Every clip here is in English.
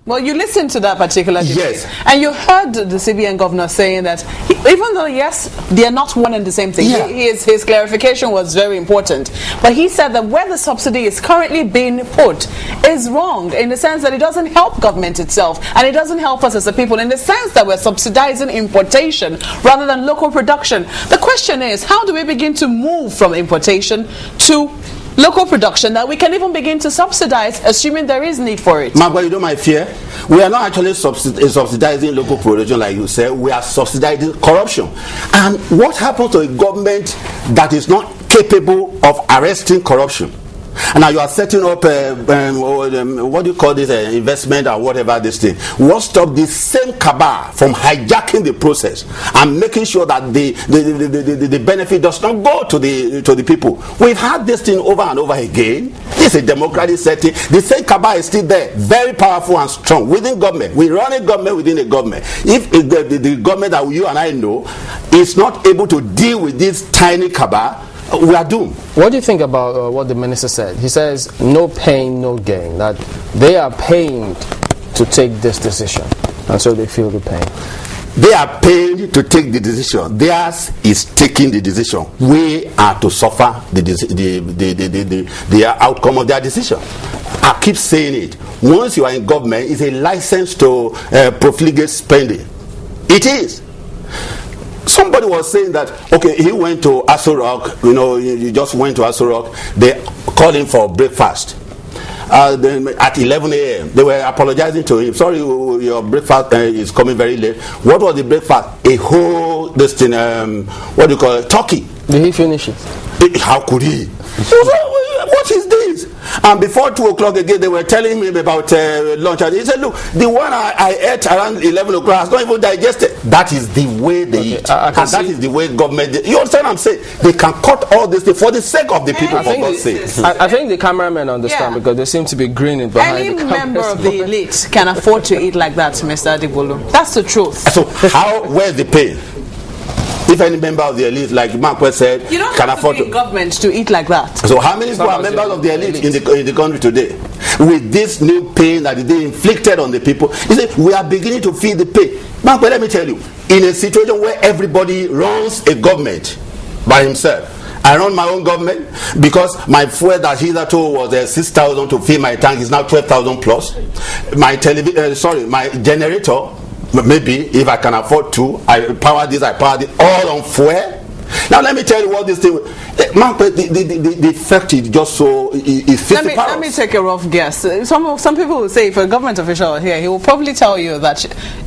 Well, you listened to that particular debate. Yes. And you heard the CBN governor saying that even though, yes, they are not one and the same thing, yeah. his clarification was very important. But he said that where the subsidy is currently being put is wrong in the sense that it doesn't help government itself and it doesn't help us as a people in the sense that we're subsidizing importation rather than local production. The question is, how do we begin to move from importation to local production that we can even begin to subsidize, assuming there is need for it? But you know my fear? We are not actually subsidizing local production like you said. We are subsidizing corruption. And what happens to a government that is not capable of arresting corruption? And now you are setting up what do you call this, investment or whatever this thing. What stop this same cabal from hijacking the process and making sure that the benefit does not go to the people? We've had this thing over and over again. This is a democratic setting. The same cabal is still there, very powerful and strong within government. We run a government within a government. If the government that you and I know is not able to deal with this tiny cabal, we are doomed. What do you think about what the minister said? He says no pain, no gain, that they are paying to take this decision and so they feel the pain. They are paid to take the decision. Theirs is taking the decision. We are to suffer the outcome of their decision. I keep saying it. Once you are in government, it's a license to profligate spending. It is. Somebody was saying that, okay, he went to Aso Rock, you just went to Aso Rock, they called him for breakfast. Then at 11 a.m., they were apologizing to him. Sorry, your breakfast is coming very late. What was the breakfast? A whole, what do you call it, turkey. Did he finish it? How could he? What is this? And before 2 o'clock again, they were telling him about lunch. And he said, look, the one I ate around 11 o'clock has not even digested. That is the way they eat. And that is the way government... You understand what I'm saying? They can cut all this for the sake of the people, for God's sake. I think the cameramen understand because they seem to be grinning behind Any the camera. member of the elite can afford to eat like that, Mr. Adegbulu. That's the truth. So where's the pain? If any member of the elite, like Mark said, you don't can have afford to be in government to eat like that. So how many people are members of the elite in the country today? With this new pain that they inflicted on the people, he said, we are beginning to feel the pain. Mark, let me tell you, in a situation where everybody runs a government by himself, I run my own government because my fuel that hitherto was 6,000 to fill my tank is now 12,000 plus. My my generator, maybe if I can afford to, I power this all on fuel. Now let me tell you what this thing, man, the effect is just so is 50 let me take a rough guess. Some people will say, if a government official here, he will probably tell you that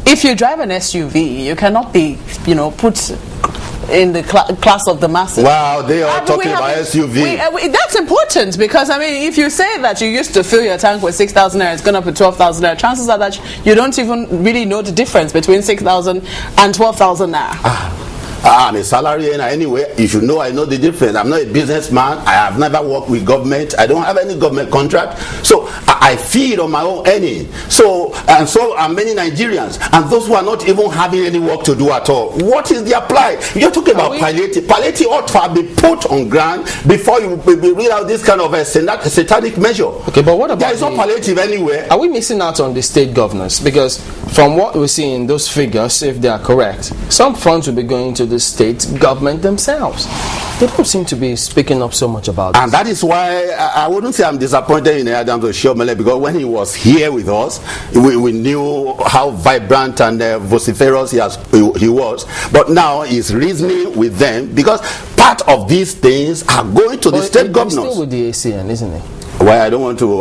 if you drive an SUV, you cannot be, put in the class of the masses. Wow, they are talking about SUV. That's important because, if you say that you used to fill your tank with 6,000 naira, it's gone up to 12,000 naira, chances are that you don't even really know the difference between 6,000 and 12,000 naira. I'm a salary earner anyway. You should know I know the difference. I'm not a businessman. I have never worked with government. I don't have any government contract. So I feed on my own earning. So are many Nigerians. And those who are not even having any work to do at all. What is their plight? You're talking about palliative. Palliative ought to have been put on ground before you read out this kind of a satanic measure. Okay, but what about there is no palliative anywhere. Are we missing out on the state governors? Because from what we see in those figures, if they are correct, some funds will be going to the state government themselves. They don't seem to be speaking up so much about it. And that is why I wouldn't say I'm disappointed in Adams Oshiomhole, because when he was here with us, we knew how vibrant and vociferous he was. But now he's reasoning with them because part of these things are going to the state governors. He's still with the ACN, isn't he? Well,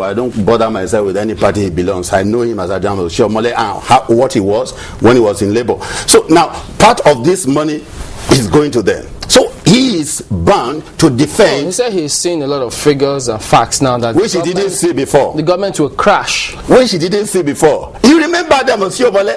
I don't bother myself with any party he belongs. I know him as Adams Oshiomhole and what he was when he was in Labour. So now part of this money is going to them. So he is bound to defend. He said he's seen a lot of figures and facts now that which he didn't see before. The government will crash. Which he didn't see before. You remember Adams Oshiomhole?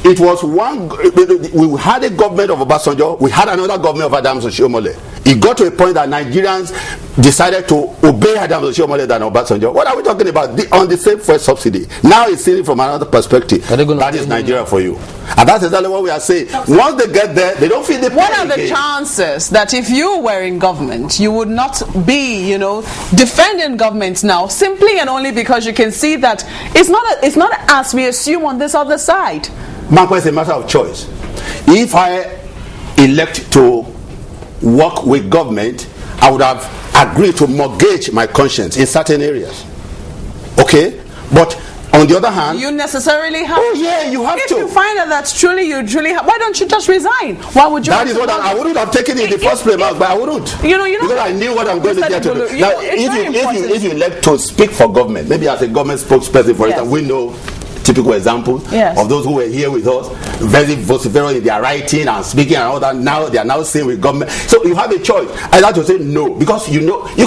It was we had a government of Obasanjo, we had another government of Adams Oshiomhole. it got to a point that Nigerians decided to obey Adams Oshiomhole than Obasanjo. What are we talking about? On the same fuel subsidy. Now it's seen it from another perspective. That is Nigeria for you. And that's exactly what we are saying. Once they get there, they don't feel the pain. What are the chances that if you were in government, you would not be, defending government now simply and only because you can see that it's not as we assume on this other side? Marco, it's a matter of choice. If I elect to work with government, I would have agreed to mortgage my conscience in certain areas. Okay? But on the other hand, you necessarily have. Oh yeah, you have if to. If you find that that's truly have, why don't you just resign? Why would you? That is what I wouldn't have taken it in the first place, but I wouldn't. Because I knew what I'm going to get to do. Now, if you elect to speak for government, maybe as a government spokesperson, for instance, we know typical examples of those who were here with us, very vociferous in their writing and speaking and all that. Now they are now saying with government. So you have a choice. I like to say no, because you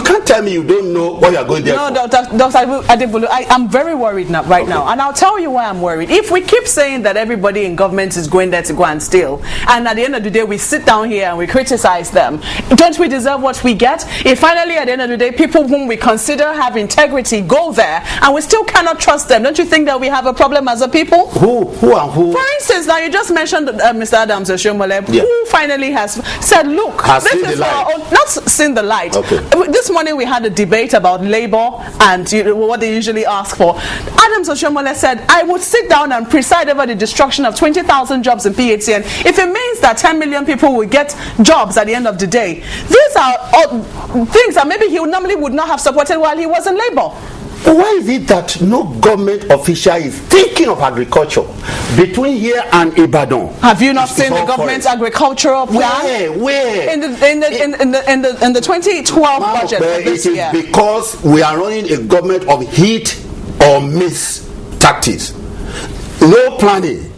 can't tell me you don't know what you are going there for. No, Dr. Adegbulu, I'm very worried now, now, and I'll tell you why I'm worried. If we keep saying that everybody in government is going there to go and steal, and at the end of the day we sit down here and we criticize them, don't we deserve what we get? If finally at the end of the day people whom we consider have integrity go there and we still cannot trust them, don't you think that we have a problem as a people? Who? For instance, now you just mentioned Mr. Adams Oshiomhole, who finally has said, look, this is not seen the light. Okay. This morning we had a debate about labor and what they usually ask for. Adams Oshiomhole said, I would sit down and preside over the destruction of 20,000 jobs in PATN if it means that 10 million people will get jobs at the end of the day. These are things that maybe he normally would not have supported while he was in labor. Why is it that no government official is thinking of agriculture between here and Ibadan? Have you not seen the government's agricultural plan? Where? In the 2012 budget. It is because we are running a government of hit or miss tactics. No planning.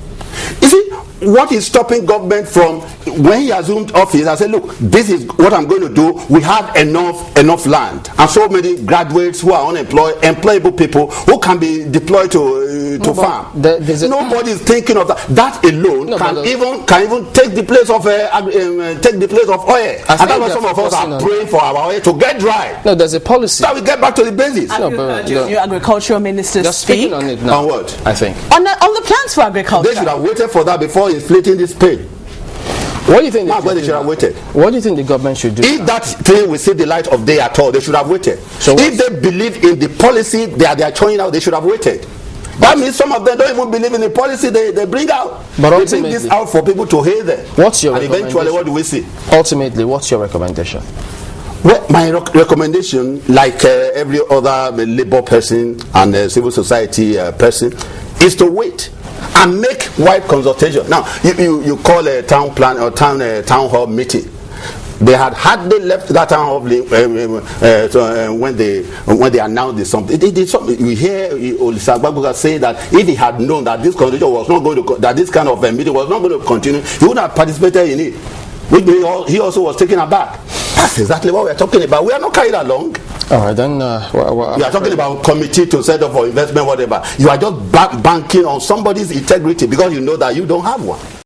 You see, what is stopping government from, when he assumed office, I said, look, this is what I'm going to do. We have enough land, and so many graduates who are unemployed, employable people who can be deployed to farm. Nobody is thinking of that. That alone can even take the place of oil. And that's why some of us are praying for our oil to get dry. No, there's a policy. So we get back to the basics. Your agricultural minister speak on it now. On what? I think on the plans for agriculture. They should have waited for that before inflating this pay. What do you think? They should have waited. What do you think the government should do? If that thing will see the light of day at all, they should have waited. So if they believe in the policy they are throwing out, they should have waited. That means some of them don't even believe in the policy they bring out. But they bring this out for people to hear them. What's your recommendation? Eventually, what do we see? Ultimately, what's your recommendation? Well, my recommendation, like every other labor person and civil society person, is to wait and make wide consultation. Now, you call a town plan or town hall meeting. They had hardly left that town hall when they announced something. They did something. You hear Olisagbagoga say that if he had known that this consultation was not going to, that this kind of meeting was not going to continue, he would have participated in it. Which means he also was taken aback. That's exactly what we are talking about. We are not carried along. All right, then. We are talking about committee to set up for investment, whatever. You are just banking on somebody's integrity because you know that you don't have one.